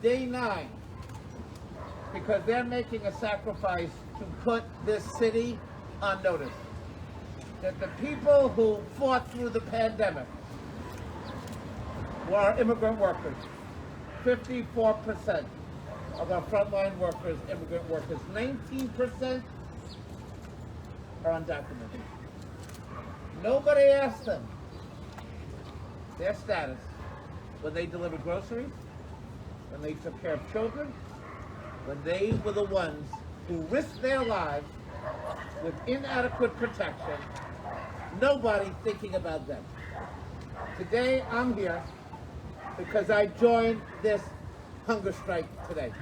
day 9 because they're making a sacrifice to put this city on notice. That the people who fought through the pandemic were immigrant workers. 54% of our frontline workers, immigrant workers. 19% are undocumented. Nobody asked them their status when they delivered groceries, when they took care of children, when they were the ones who risked their lives with inadequate protection. Nobody thinking about them. Today I'm here because I joined this hunger strike today.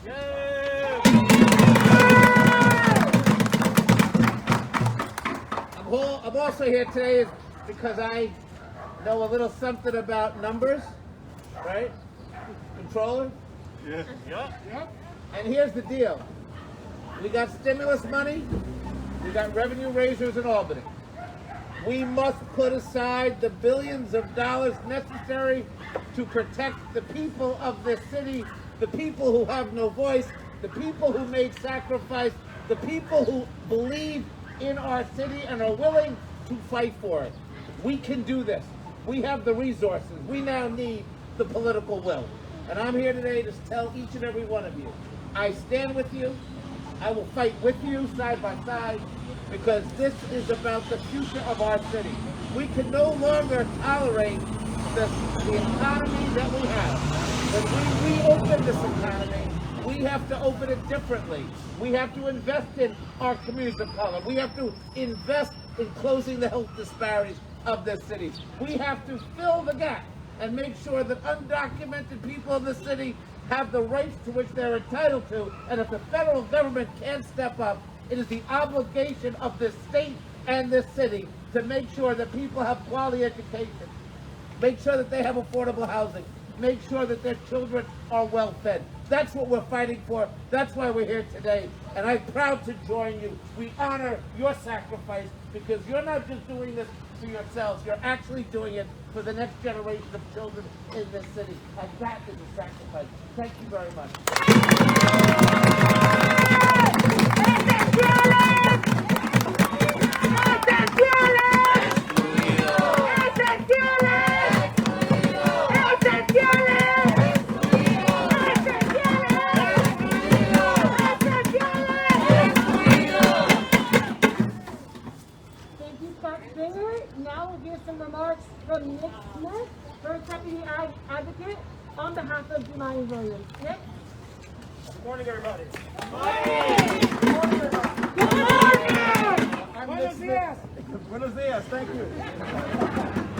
Yay! I'm also here today because I know a little something about numbers, right? Controller? Yeah. Yep. And here's the deal. We got stimulus money, we got revenue raisers in Albany. We must put aside the billions of dollars necessary to protect the people of this city, the people who have no voice, the people who made sacrifice, the people who believe in our city and are willing to fight for it. We can do this. We have the resources. We now need the political will. And I'm here today to tell each and every one of you, I stand with you. I will fight with you side by side because this is about the future of our city. We can no longer tolerate the economy that we have. When we reopen this economy, we have to open it differently. We have to invest in our communities of color. We have to invest in closing the health disparities of this city. We have to fill the gap and make sure that undocumented people of the city have the rights to which they're entitled to, and if the federal government can't step up, it is the obligation of this state and this city to make sure that people have quality education, make sure that they have affordable housing, make sure that their children are well fed. That's what we're fighting for. That's why we're here today. And I'm proud to join you. We honor your sacrifice because you're not just doing this for yourselves. You're actually doing it for the next generation of children in this city. And that is a sacrifice. Thank you very much. Now we'll hear some remarks from Nick Smith, First Deputy Advocate, on behalf of Wiley Williams. Nick? Good morning, everybody. Good morning! Good morning, everybody. Good morning! I'm Buenos dias. Buenos dias. Thank you.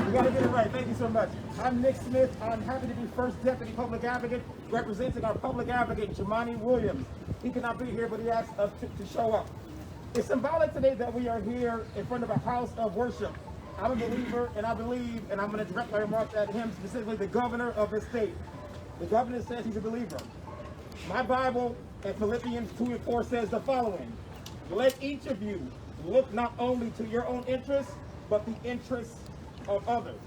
We got to get it right. Thank you so much. I'm Nick Smith. I'm happy to be First Deputy Public Advocate, representing our Public Advocate, Wiley Williams. He cannot be here, but he asked us to show up. It's symbolic today that we are here in front of a house of worship. I'm a believer, and I believe, and I'm going to direct my remarks at him, specifically the governor of his state. The governor says he's a believer. My Bible in Philippians 2:4 says the following: let each of you look not only to your own interests, but the interests of others.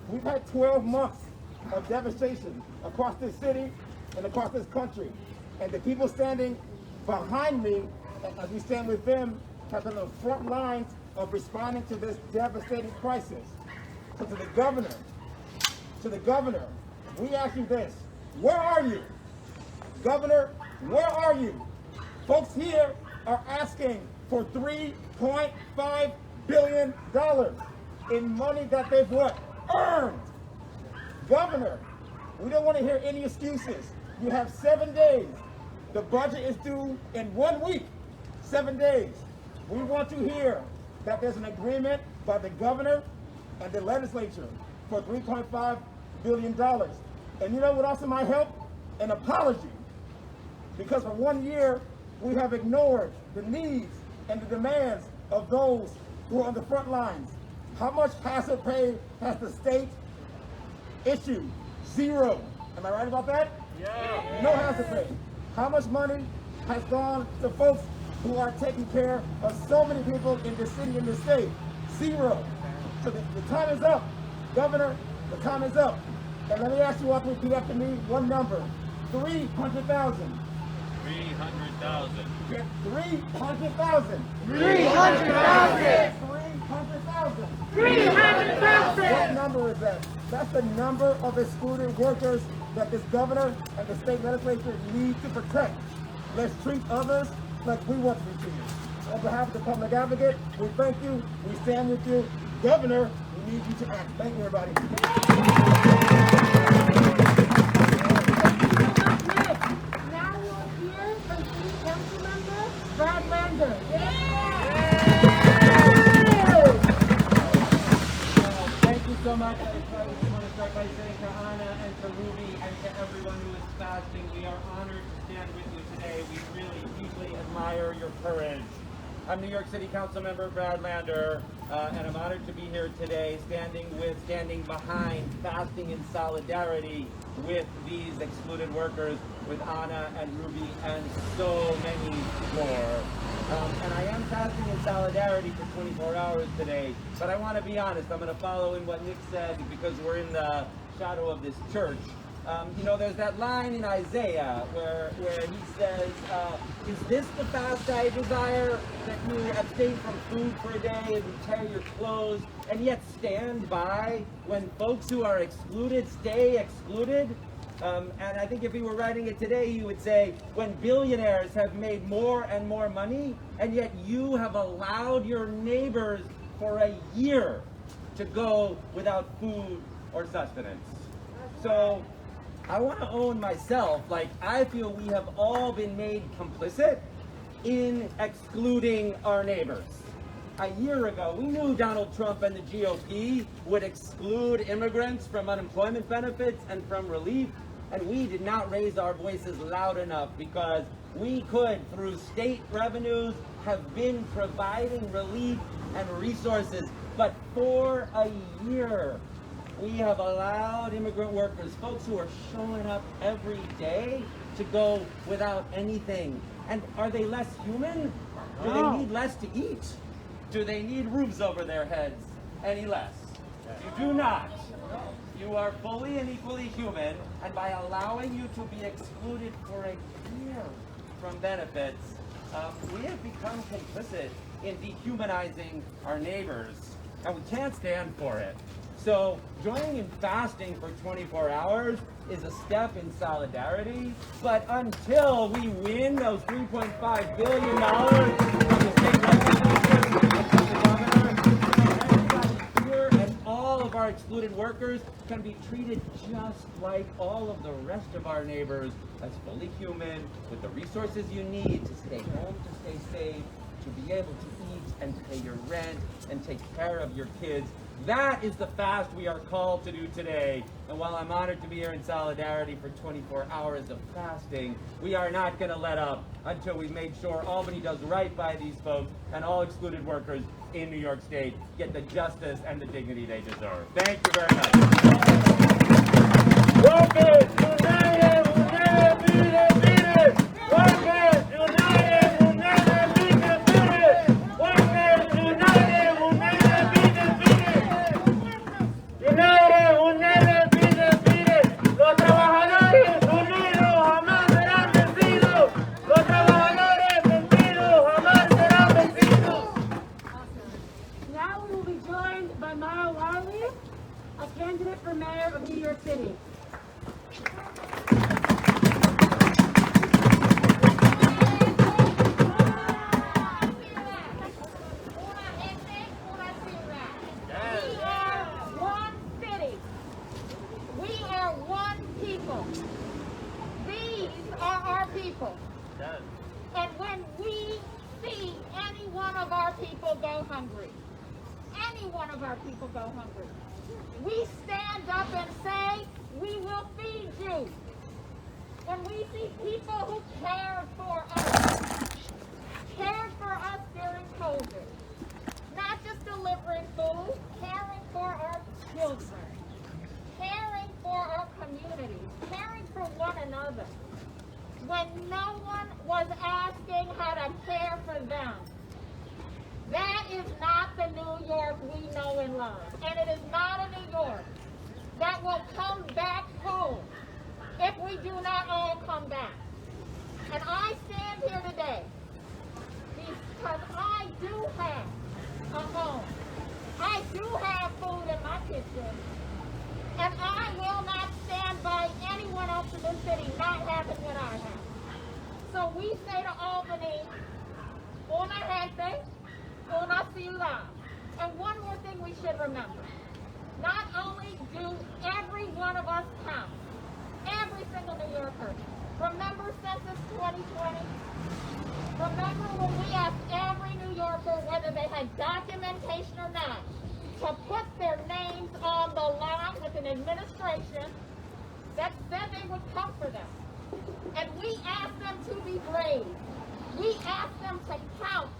We've had 12 months of devastation across this city and across this country. And the people standing behind me, as we stand with them, have been on the front lines of responding to this devastating crisis. So to the governor, we ask you this: where are you? Governor, where are you? Folks here are asking for $3.5 billion in money that they've what? Earned. Governor, we don't want to hear any excuses. You have 7 days. The budget is due in 1 week. 7 days. We want to hear that there's an agreement by the governor and the legislature for $3.5 billion. And you know what also might help? An apology. Because for 1 year, we have ignored the needs and the demands of those who are on the front lines. How much passive pay has the state issued? 0. Am I right about that? Yeah. No hazard pay. How much money has gone to folks who are taking care of so many people in the city and the state? 0. So the time is up. Governor, the time is up. And let me ask you all to repeat after me one number. 300,000. 300,000. 300,000. 300,000. 300,000. 300,000. What number is that? That's the number of excluded workers that this governor and the state legislature need to protect. Let's treat others like we want to be treated. On behalf of the public advocate, we thank you, we stand with you. Governor, we need you to act. Thank you, everybody. Now we'll hear from City Council Member Brad Lander. Thank you so much. I just want to start by saying to Anna and to Ruby and to everyone who is fasting, we are honored to stand with you today. We really deeply admire your courage. I'm New York City Council Member Brad Lander, and I'm honored to be here today, standing behind, fasting in solidarity with these excluded workers, with Anna and Ruby and so many more. And I am fasting in solidarity for 24 hours today, but I want to be honest. I'm going to follow in what Nick said because we're in the shadow of this church. You know, there's that line in Isaiah where he says, is this the fast I desire, that you abstain from food for a day and you tear your clothes and yet stand by when folks who are excluded stay excluded? And I think if he were writing it today, he would say, when billionaires have made more and more money, and yet you have allowed your neighbors for a year to go without food or sustenance. So I want to own myself, like I feel we have all been made complicit in excluding our neighbors. A year ago, we knew Donald Trump and the GOP would exclude immigrants from unemployment benefits and from relief, and we did not raise our voices loud enough because we could, through state revenues, have been providing relief and resources. But for a year, we have allowed immigrant workers, folks who are showing up every day, to go without anything. And are they less human? Do they need less to eat? Do they need roofs over their heads any less? You do not. You are fully and equally human, and by allowing you to be excluded for a year from benefits, we have become complicit in dehumanizing our neighbors, and we can't stand for it. So joining in fasting for 24 hours is a step in solidarity, but until we win those $3.5 billion from the state legislature, from the governor, everybody here and all of our excluded workers can be treated just like all of the rest of our neighbors, as fully human, with the resources you need to stay home, to stay safe, to be able to eat and pay your rent and take care of your kids. That is the fast we are called to do today. And while I'm honored to be here in solidarity for 24 hours of fasting, we are not going to let up until we've made sure Albany does right by these folks and all excluded workers in New York State get the justice and the dignity they deserve. Thank you very much. Workers united will never be defeated. Workers united will never be defeated. Workers united will never be defeated. United will never be defeated. Los trabajadores unidos jamás serán vencidos. Los trabajadores vencidos jamás serán vencidos. Now we will be joined by Wiley, a candidate for mayor of New York City. One city. We are one people. These are our people. And when we see any one of our people go hungry, we stand up and say, we will feed you. When we see people who cared for us during COVID, not just delivering food, caring for our children, caring for our communities, caring for one another, when no one was asking how to care for them. That is not the New York we know and love. And it is not a New York that will come back home if we do not all come back. And I stand here today because I do have a home. I do have food in my kitchen. And I will not stand by anyone else in this city not having what I have. So we say to Albany, una gente, una ciudad. And one more thing we should remember. Not only do every one of us count, every single New Yorker. Remember Census 2020? Remember when we asked every New Yorker whether they had documentation or not to put their names on the line with an administration that said they would come for them. And we asked them to be brave. We asked them to count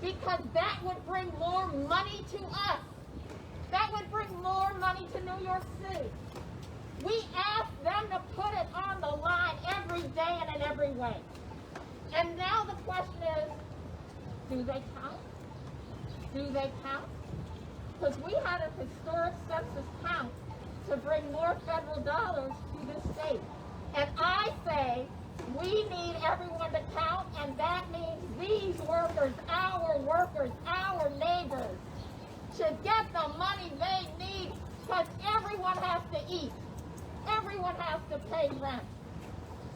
because that would bring more money to us. That would bring more money to New York City. We asked them to put it on the line every day and in every way. And now the question is, do they count? Do they count? Because we had a historic census count to bring more federal dollars to this state. And I say we need everyone to count, and that means these workers, our neighbors, should get the money they need because everyone has to eat. Everyone has to pay rent.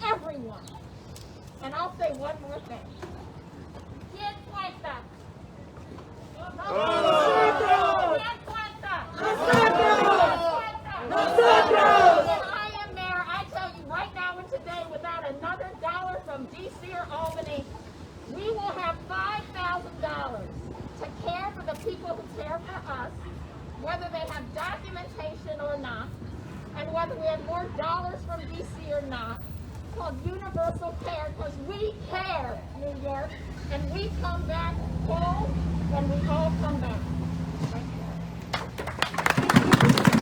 Everyone. And I'll say one more thing. ¿Quién cuenta? If I am mayor, I tell you right now and today, without another dollar from DC or Albany, we will have $5,000 to care for the people who care for us, whether they have documentation or not, and whether we have more dollars from DC or not, called universal care, because we care, New York, and we come back whole when we all come back.